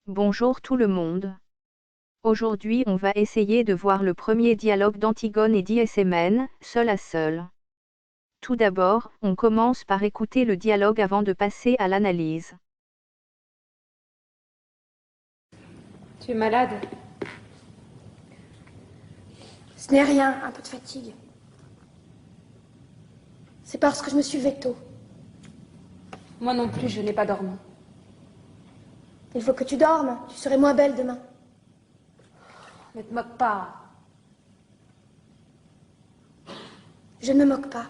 Bonjour tout le monde. Aujourd'hui on va essayer de voir le premier dialogue d'Antigone et d'Iésèmène, seul à seul. Tout d'abord, on commence par écouter le dialogue avant de passer à l'analyse. Tu es malade? Ce n'est rien, un peu de fatigue. C'est parce que je me suis levée tôt. Moi non plus, je n'ai pas dormi. Il faut que tu dormes, tu serais moins belle demain. Ne te moque pas. Je ne me moque pas.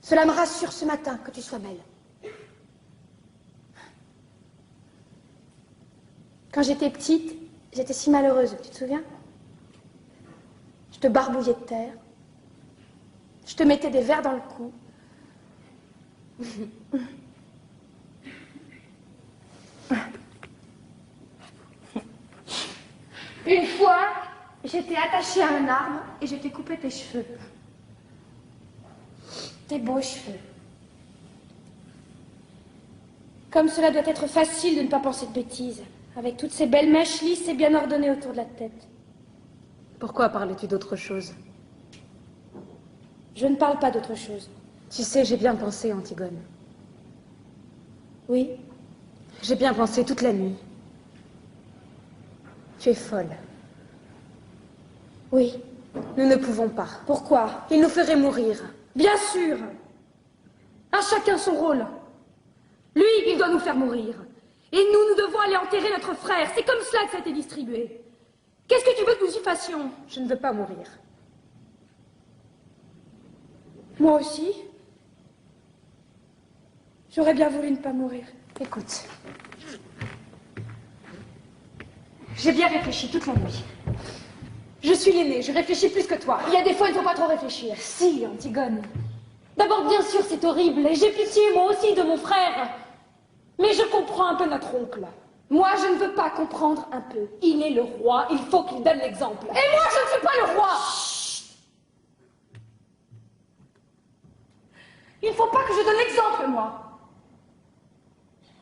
Cela me rassure ce matin que tu sois belle. Quand j'étais petite, j'étais si malheureuse, tu te souviens? Je te barbouillais de terre. Je te mettais des vers dans le cou. Une fois, j'étais attachée à un arbre et je t'ai coupé tes cheveux. Tes beaux cheveux. Comme cela doit être facile de ne pas penser de bêtises, avec toutes ces belles mèches lisses et bien ordonnées autour de la tête. Pourquoi parlais-tu d'autre chose? Je ne parle pas d'autre chose. Tu sais, j'ai bien pensé, Antigone. Oui, J'ai bien pensé toute la nuit. Tu es folle. oui. Nous ne pouvons pas. Pourquoi? Il nous ferait mourir. Bien sûr. À chacun son rôle. Lui, il doit nous faire mourir. Et nous, nous devons aller enterrer notre frère. C'est comme cela que ça a été distribué. Qu'est-ce que tu veux que nous y fassions? Je ne veux pas mourir. Moi aussi. J'aurais bien voulu ne pas mourir. Écoute, J'ai bien réfléchi toute la nuit. je suis l'aînée, je réfléchis plus que toi. Il y a des fois, il ne faut pas trop réfléchir. Si, Antigone. D'abord, bien sûr, c'est horrible, et j'ai pitié, moi aussi, de mon frère. Mais je comprends un peu notre oncle. Moi, je ne veux pas comprendre un peu. Il est le roi, il faut qu'il donne l'exemple. Et moi, je ne suis pas le roi. Chut. Il ne faut pas que je donne l'exemple, moi.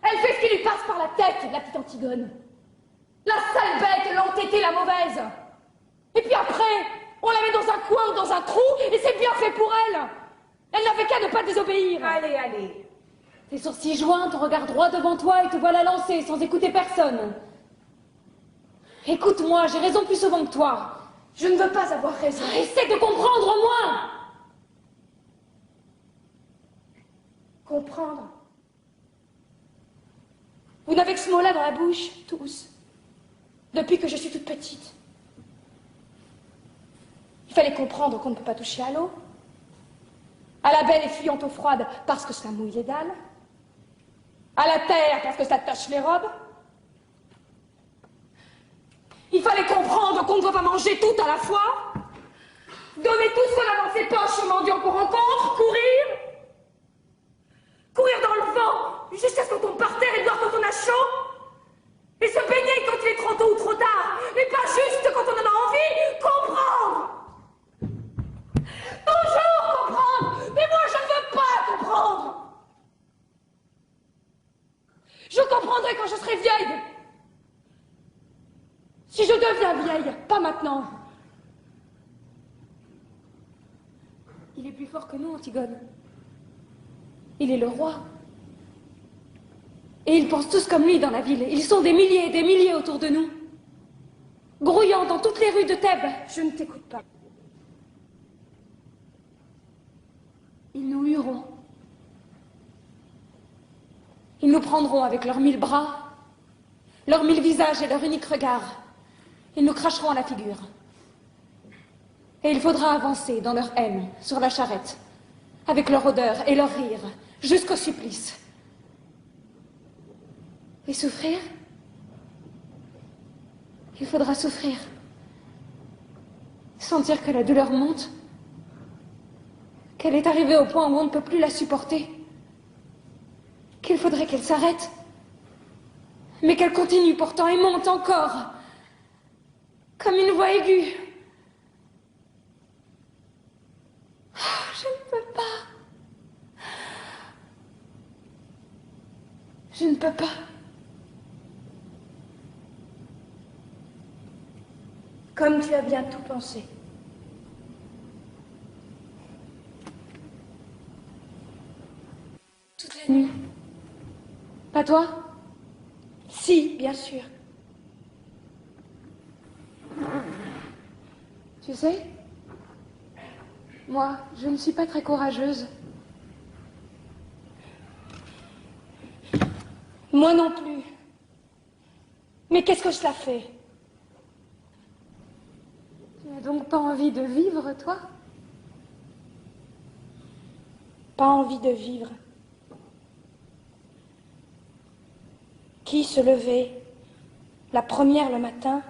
Elle fait ce qui lui passe par la tête, la petite Antigone. La sale bête, l'entêtée, la mauvaise. Et puis après, on la met dans un coin ou dans un trou, et c'est bien fait pour elle. Elle n'avait qu'à ne pas désobéir. Allez, allez. Tes sourcils joints, ton regard droit devant toi et te voilà lancée sans écouter personne. Écoute-moi, j'ai raison plus souvent que toi. Je ne veux pas avoir raison. Essaie de comprendre au moins. Comprendre. Vous n'avez que ce mot-là dans la bouche, tous. Depuis que je suis toute petite. Il fallait comprendre qu'on ne peut pas toucher à l'eau. À la belle et fuyante eau froide parce que ça mouille les dalles. À la terre parce que ça tache les robes. Il fallait comprendre qu'on ne doit pas manger tout à la fois. Donner tout ce qu'on a dans ses poches aux mendiants qu'on rencontre. Courir. Courir dans le vent jusqu'à ce qu'on tombe par terre et boire quand on a chaud. Et se baigner quand il est trop tôt ou trop tard. Et pas juste quand on en a envie. Comprendre. Toujours comprendre. Mais moi, je ne veux pas comprendre. Je comprendrai quand je serai vieille. Si je deviens vieille, pas maintenant. Il est plus fort que nous, Antigone. Il est le roi. Et ils pensent tous comme lui dans la ville. Ils sont des milliers et des milliers autour de nous. Grouillant dans toutes les rues de Thèbes. Je ne t'écoute pas. Ils nous hueront. Ils nous prendront avec leurs 1000 bras, leurs 1000 visages et leur unique regard. Ils nous cracheront à la figure. Et il faudra avancer dans leur haine, sur la charrette, avec leur odeur et leur rire, jusqu'au supplice. Et souffrir? Il faudra souffrir. Sentir que la douleur monte, qu'elle est arrivée au point où on ne peut plus la supporter, qu'il faudrait qu'elle s'arrête, mais qu'elle continue pourtant et monte encore, comme une voix aiguë. Oh, je ne peux pas. Je ne peux pas. Comme tu as bien tout pensé. Toute la nuit. Pas toi? Si, bien sûr. Tu sais, moi, je ne suis pas très courageuse. Moi non plus. Mais qu'est-ce que cela fait? Tu n'as donc pas envie de vivre, toi? Pas envie de vivre. Qui se levait la première le matin,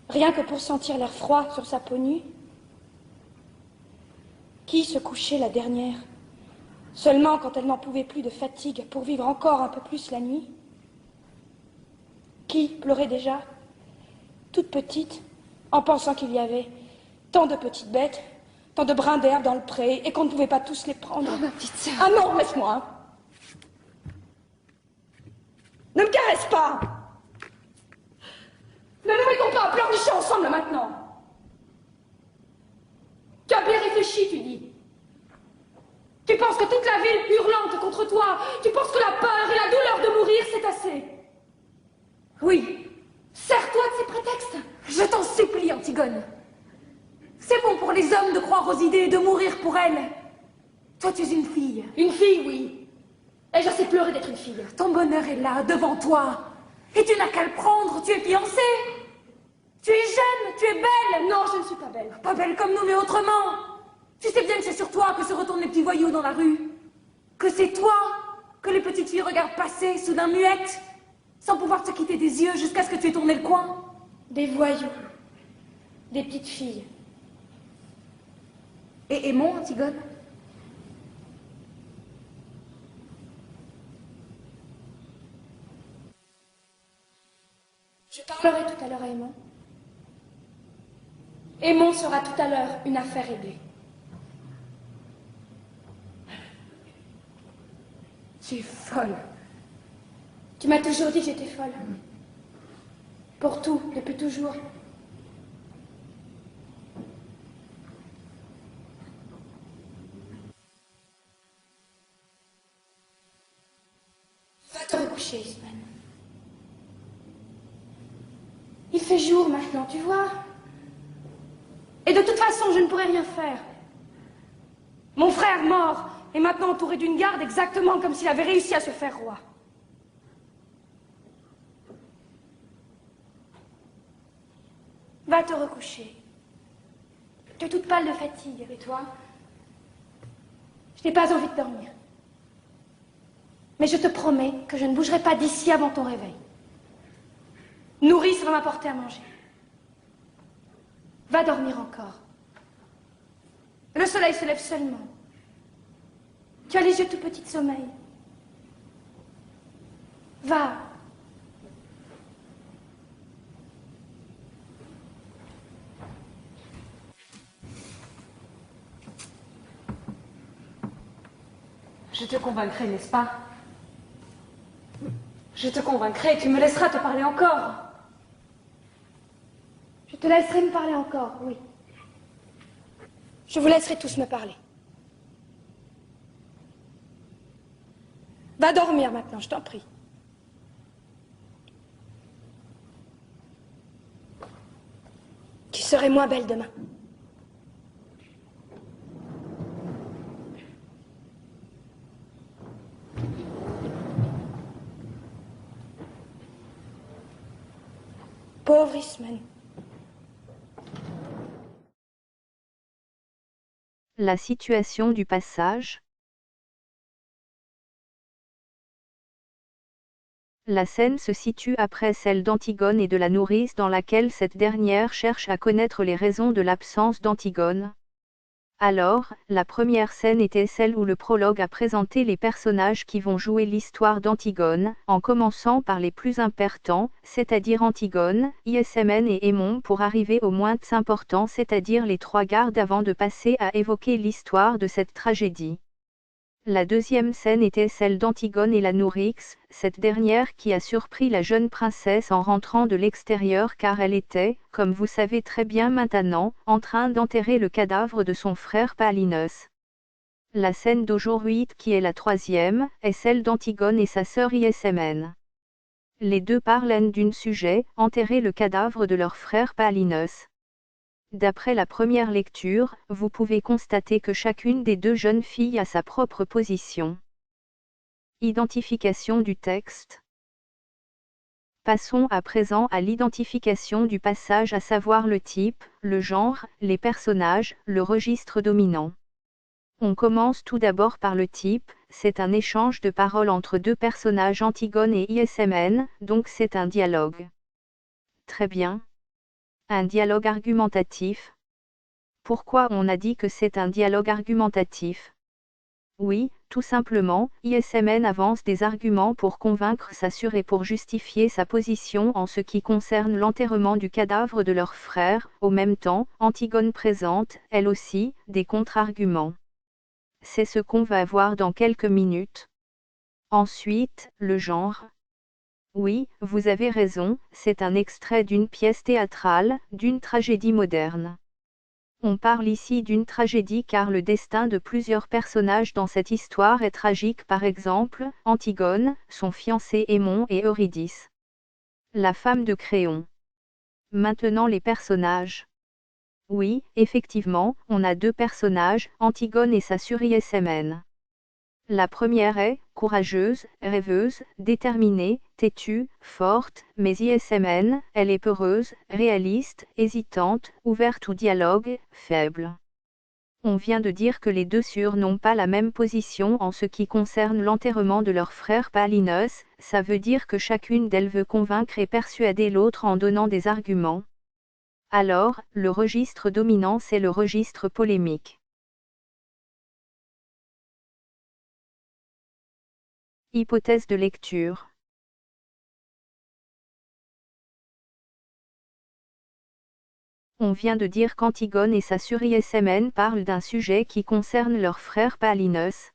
rien que pour sentir l'air froid sur sa peau nue? Qui se couchait la dernière, seulement quand elle n'en pouvait plus de fatigue pour vivre encore un peu plus la nuit? Qui pleurait déjà, toute petite, en pensant qu'il y avait tant de petites bêtes, tant de brins d'herbe dans le pré, et qu'on ne pouvait pas tous les prendre? Oh, ma petite sœur. Ah non, laisse-moi. Ne me caresse pas. Ne nous mettons pas à pleurnicher ensemble maintenant. Tu as bien réfléchi, tu dis. Tu penses que toute la ville hurlante contre toi, tu penses que la peur et la douleur de mourir, c'est assez. Oui, sers-toi de ces prétextes. Je t'en supplie, Antigone. C'est bon pour les hommes de croire aux idées et de mourir pour elles. Toi, tu es une fille. Une fille, oui. Et je sais pleurer d'être une fille. Ton bonheur est là, devant toi. Et tu n'as qu'à le prendre, tu es fiancée. Tu es jeune, tu es belle. Non, je ne suis pas belle. Pas belle comme nous, mais autrement. Tu sais bien que c'est sur toi que se retournent les petits voyous dans la rue. Que c'est toi que les petites filles regardent passer, soudain muettes, sans pouvoir te quitter des yeux jusqu'à ce que tu aies tourné le coin. Des voyous. Des petites filles. Et aimons, Antigone. Je parlerai tout à l'heure à Aimon. Aimon sera tout à l'heure une affaire réglée. Tu es folle. Tu m'as toujours dit que j'étais folle. Pour tout, depuis toujours. Va te recoucher, Isman. Il fait jour maintenant, tu vois. Et de toute façon, je ne pourrai rien faire. Mon frère mort est maintenant entouré d'une garde exactement comme s'il avait réussi à se faire roi. Va te recoucher. Tu es toute pâle de fatigue, et toi? Je n'ai pas envie de dormir. Mais je te promets que je ne bougerai pas d'ici avant ton réveil. Nourrice va m'apporter à manger. Va dormir encore. Le soleil se lève seulement. Tu as les yeux tout petits de sommeil. Va. Je te convaincrai, n'est-ce pas? Je te convaincrai, tu me laisseras te parler encore. Je te laisserai me parler encore, oui. Je vous laisserai tous me parler. Va dormir maintenant, je t'en prie. Tu serai moins belle demain. Pauvre Isman. La situation du passage. La scène se situe après celle d'Antigone et de la nourrice dans laquelle cette dernière cherche à connaître les raisons de l'absence d'Antigone. Alors, la première scène était celle où le prologue a présenté les personnages qui vont jouer l'histoire d'Antigone, en commençant par les plus importants, c'est-à-dire Antigone, Ismène et Aimon pour arriver aux moins importants, c'est-à-dire les trois gardes avant de passer à évoquer l'histoire de cette tragédie. La deuxième scène était celle d'Antigone et la nourrice, cette dernière qui a surpris la jeune princesse en rentrant de l'extérieur car elle était, comme vous savez très bien maintenant, en train d'enterrer le cadavre de son frère Palinus. La scène d'aujourd'hui qui est la troisième, est celle d'Antigone et sa sœur Ismène. Les deux parlent d'un sujet, enterrer le cadavre de leur frère Palinus. D'après la première lecture, vous pouvez constater que chacune des deux jeunes filles a sa propre position. Identification du texte. Passons à présent à l'identification du passage, à savoir le type, le genre, les personnages, le registre dominant. On commence tout d'abord par le type, c'est un échange de paroles entre deux personnages, Antigone et Ismène, donc c'est un dialogue. Très bien. Un dialogue argumentatif. Pourquoi on a dit que c'est un dialogue argumentatif? Oui, tout simplement, Ismène avance des arguments pour convaincre sa sœur et pour justifier sa position en ce qui concerne l'enterrement du cadavre de leur frère. Au même temps, Antigone présente, elle aussi, des contre-arguments. C'est ce qu'on va voir dans quelques minutes. Ensuite, le genre. Oui, vous avez raison, c'est un extrait d'une pièce théâtrale, d'une tragédie moderne. On parle ici d'une tragédie car le destin de plusieurs personnages dans cette histoire est tragique, par exemple, Antigone, son fiancé Aimon et Eurydice. La femme de Créon. Maintenant les personnages. Oui, effectivement, on a deux personnages, Antigone et sa sœur Ismène. La première est courageuse, rêveuse, déterminée, têtue, forte, mais Ismène, elle est peureuse, réaliste, hésitante, ouverte au dialogue, faible. On vient de dire que les deux sœurs n'ont pas la même position en ce qui concerne l'enterrement de leur frère Palinus, ça veut dire que chacune d'elles veut convaincre et persuader l'autre en donnant des arguments. Alors, le registre dominant c'est le registre polémique. Hypothèse de lecture. On vient de dire qu'Antigone et sa sœur Ismène parlent d'un sujet qui concerne leur frère Palinus.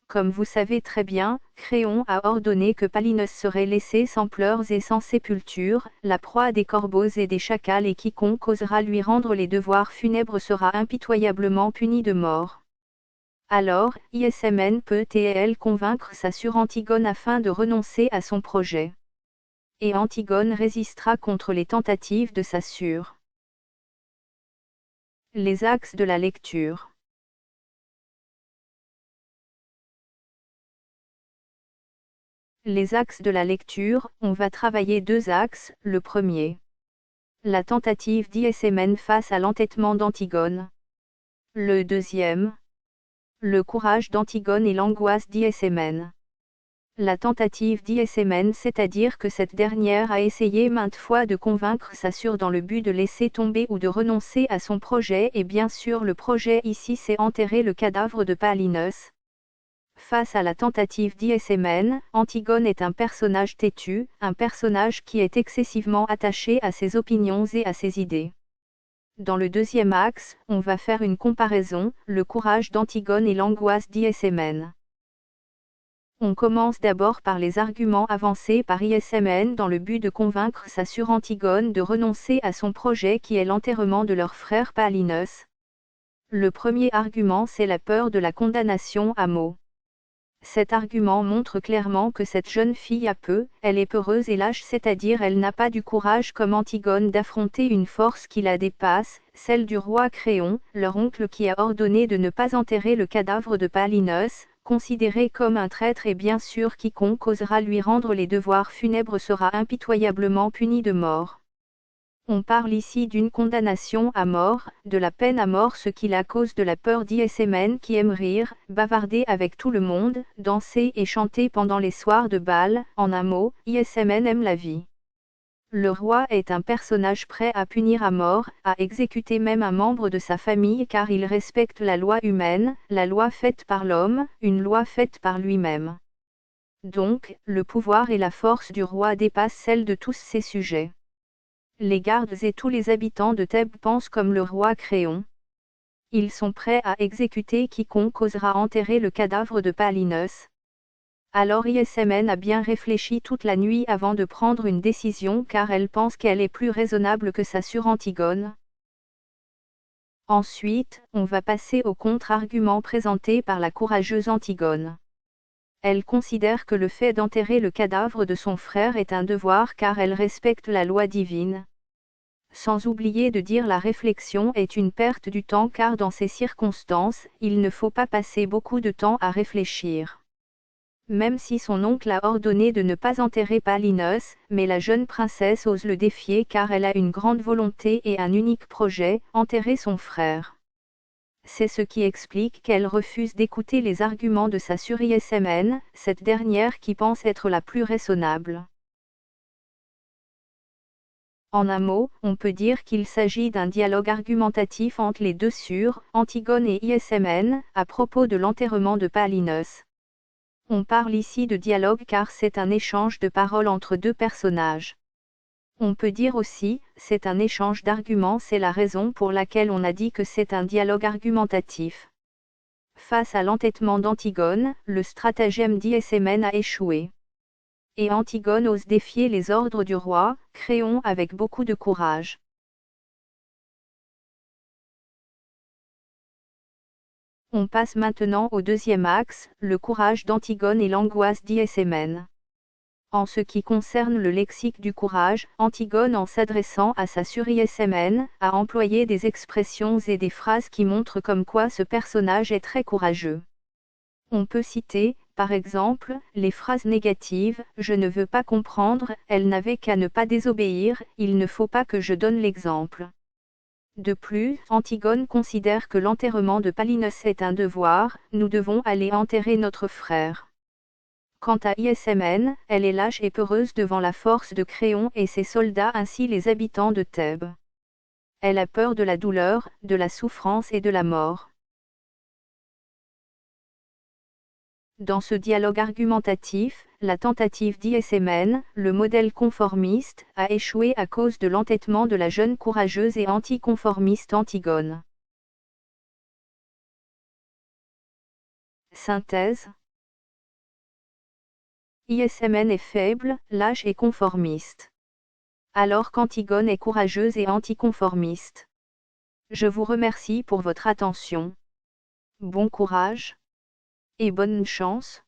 Comme vous savez très bien, Créon a ordonné que Palinus serait laissé sans pleurs et sans sépulture, la proie des corbeaux et des chacals, et quiconque osera lui rendre les devoirs funèbres sera impitoyablement puni de mort. Alors, Ismène peut et elle convaincre sa sœur Antigone afin de renoncer à son projet. Et Antigone résistera contre les tentatives de sa sœur. Les axes de la lecture. Les axes de la lecture, on va travailler deux axes. Le premier, la tentative d'Ismène face à l'entêtement d'Antigone. Le deuxième, le courage d'Antigone et l'angoisse d'Ismène. La tentative d'Ismène, c'est-à-dire que cette dernière a essayé maintes fois de convaincre sa sœur dans le but de laisser tomber ou de renoncer à son projet, et bien sûr le projet ici c'est enterrer le cadavre de Palinus. Face à la tentative d'Ismène, Antigone est un personnage têtu, un personnage qui est excessivement attaché à ses opinions et à ses idées. Dans le deuxième axe, on va faire une comparaison, le courage d'Antigone et l'angoisse d'Ismène. On commence d'abord par les arguments avancés par Ismène dans le but de convaincre sa sœur Antigone de renoncer à son projet qui est l'enterrement de leur frère Palinus. Le premier argument c'est la peur de la condamnation à mort. Cet argument montre clairement que cette jeune fille a peu, elle est peureuse et lâche, c'est-à-dire elle n'a pas du courage comme Antigone d'affronter une force qui la dépasse, celle du roi Créon, leur oncle qui a ordonné de ne pas enterrer le cadavre de Palinus, considéré comme un traître, et bien sûr quiconque osera lui rendre les devoirs funèbres sera impitoyablement puni de mort. On parle ici d'une condamnation à mort, de la peine à mort, ce qui la cause de la peur d'Ismène qui aime rire, bavarder avec tout le monde, danser et chanter pendant les soirs de bal. En un mot, Ismène aime la vie. Le roi est un personnage prêt à punir à mort, à exécuter même un membre de sa famille car il respecte la loi humaine, la loi faite par l'homme, une loi faite par lui-même. Donc, le pouvoir et la force du roi dépassent celle de tous ses sujets. Les gardes et tous les habitants de Thèbes pensent comme le roi Créon. Ils sont prêts à exécuter quiconque osera enterrer le cadavre de Palinus. Alors Ismn a bien réfléchi toute la nuit avant de prendre une décision car elle pense qu'elle est plus raisonnable que sa sœur Antigone. Ensuite, on va passer au contre-argument présenté par la courageuse Antigone. Elle considère que le fait d'enterrer le cadavre de son frère est un devoir car elle respecte la loi divine. Sans oublier de dire la réflexion est une perte du temps car dans ces circonstances, il ne faut pas passer beaucoup de temps à réfléchir. Même si son oncle a ordonné de ne pas enterrer Palinus, mais la jeune princesse ose le défier car elle a une grande volonté et un unique projet, enterrer son frère. C'est ce qui explique qu'elle refuse d'écouter les arguments de sa sœur Ismn, cette dernière qui pense être la plus raisonnable. En un mot, on peut dire qu'il s'agit d'un dialogue argumentatif entre les deux sœurs, Antigone et Ismn, à propos de l'enterrement de Palinus. On parle ici de dialogue car c'est un échange de paroles entre deux personnages. On peut dire aussi, c'est un échange d'arguments, c'est la raison pour laquelle on a dit que c'est un dialogue argumentatif. Face à l'entêtement d'Antigone, le stratagème d'Ismn a échoué. Et Antigone ose défier les ordres du roi, Créon avec beaucoup de courage. On passe maintenant au deuxième axe, le courage d'Antigone et l'angoisse d'Ismn. En ce qui concerne le lexique du courage, Antigone en s'adressant à sa sœur Ismn, a employé des expressions et des phrases qui montrent comme quoi ce personnage est très courageux. On peut citer, par exemple, les phrases négatives « Je ne veux pas comprendre, elle n'avait qu'à ne pas désobéir, il ne faut pas que je donne l'exemple ». De plus, Antigone considère que l'enterrement de Palinus est un devoir, nous devons aller enterrer notre frère. Quant à Ismn, elle est lâche et peureuse devant la force de Créon et ses soldats ainsi les habitants de Thèbes. Elle a peur de la douleur, de la souffrance et de la mort. Dans ce dialogue argumentatif, la tentative d'Ismn, le modèle conformiste, a échoué à cause de l'entêtement de la jeune courageuse et anticonformiste Antigone. Synthèse. Ismn est faible, lâche et conformiste. Alors qu'Antigone est courageuse et anticonformiste. Je vous remercie pour votre attention. Bon courage. Et bonne chance.